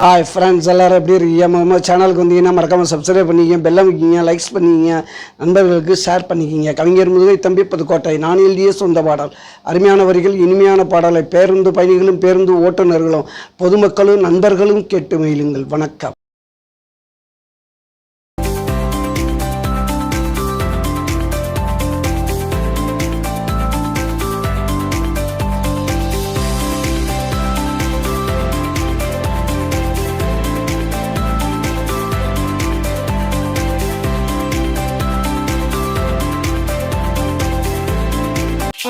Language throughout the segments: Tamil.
ஹாய் ஃப்ரெண்ட்ஸ், எல்லோரும் எப்படி இருக்கீங்க? நம்ம சேனலுக்கு வந்தீங்கன்னா மறக்காமல் சப்ஸ்கிரைப் பண்ணிக்கிங்க, பெல்லம் வைக்கிங்க, லைக்ஸ் பண்ணிக்கிங்க, நண்பர்களுக்கு ஷேர் பண்ணிக்கிங்க. கவிஞர் முதுகை தம்பி புதுக்கோட்டை. நான் எழுதிய சொந்த பாடல். அருமையான வரிகள், இனிமையான பாடலை பேருந்து பயணிகளும் பேருந்து ஓட்டுநர்களும் பொதுமக்களும் நண்பர்களும் கேட்டு மகிழுங்கள். வணக்கம்.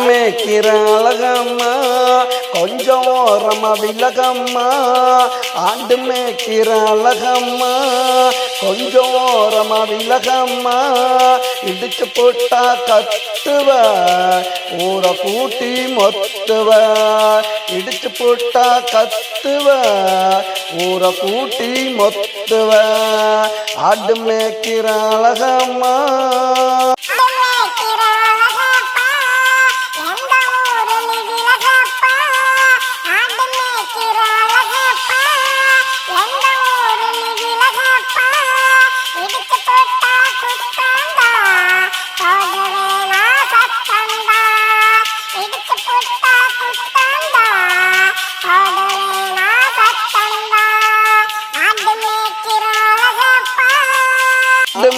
மேய்க்கிற அழகம்மா கொஞ்சம் ஓரமா விலகம்மா, ஆண்டு மேய்க்கிற அழகம்மா கொஞ்சம் ஓரமா விலகம்மா, இடிச்சு போட்டா கத்துவ ஊரை கூட்டி மொத்துவ, இடிச்சு போட்டா கத்துவ ஊரை கூட்டி மொத்துவ, ஆண்டு மேய்க்கிற அழகம்மா.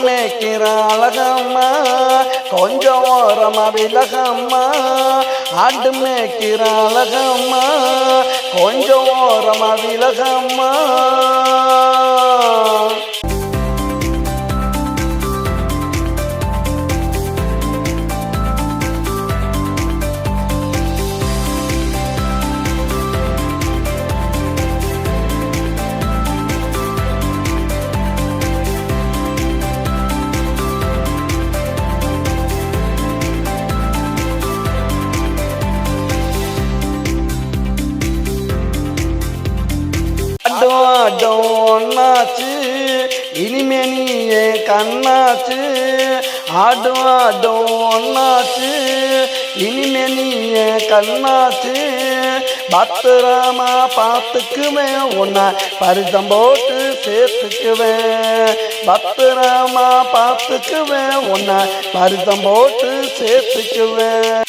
மேய்க்கிற அழகம்மா கொஞ்சம் ஓரமா விலகம்மா, ஆண்டு மேய்க்கிற அழகம்மா கொஞ்சம் ஓரமா விலகம்மா. ஒன்னாச்சு இனிமே நீ என் கண்ணாச்சு, ஆடும் ஆடும் ஒன்னாச்சு இனிமே நீ என் கண்ணாச்சு, பத்திரமா பார்த்துக்குவேன் உன்னை பரிசம் போட்டு சேர்த்துக்குவேன், பத்திரமா பார்த்துக்குவேன் உன்னை பரிசம் போட்டு சேர்த்துக்குவேன்.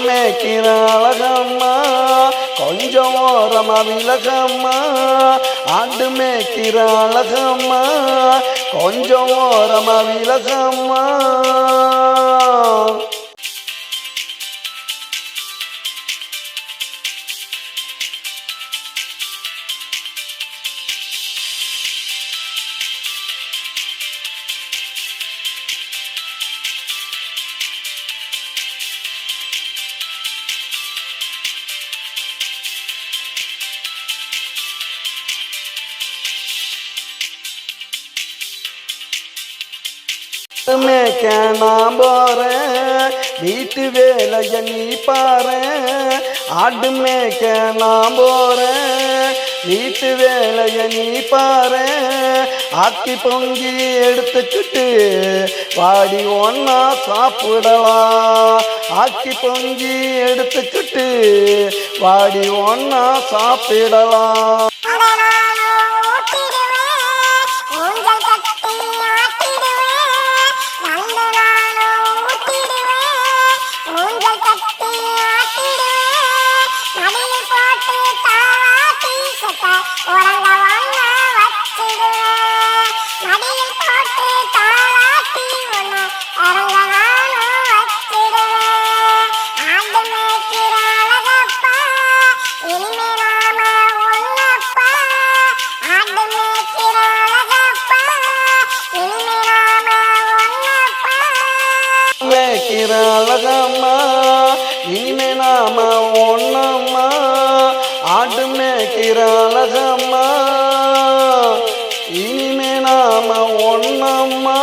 மேய்க்கிற அழகம்மா கொஞ்சம் ஓரமா விலகம்மா, ஆண்டு மேய்க்கிற அழகம்மா கொஞ்சம் ஓரமா விலகம்மா. மேய்க்க நான் போறேன், வீட்டு வேலைய நீ பாறேன், ஆடு மேய்க்க நான் போறேன், வீட்டு வேலைய நீ பாறேன், ஆக்கி பொங்கி எடுத்துக்கிட்டு வாடி ஒன்னா சாப்பிடலாம், ஆக்கி பொங்கி எடுத்துக்கிட்டு வாடி ஒன்னா சாப்பிடலாம். இனிமே நாம ஒன்னப்பா மேய்க்கிற அழகம்மா இனிமே நாம ஒன்னம்மா ஆடு மேய்க்கிற அழகம்மா இனிமே நாம ஒன்னம்மா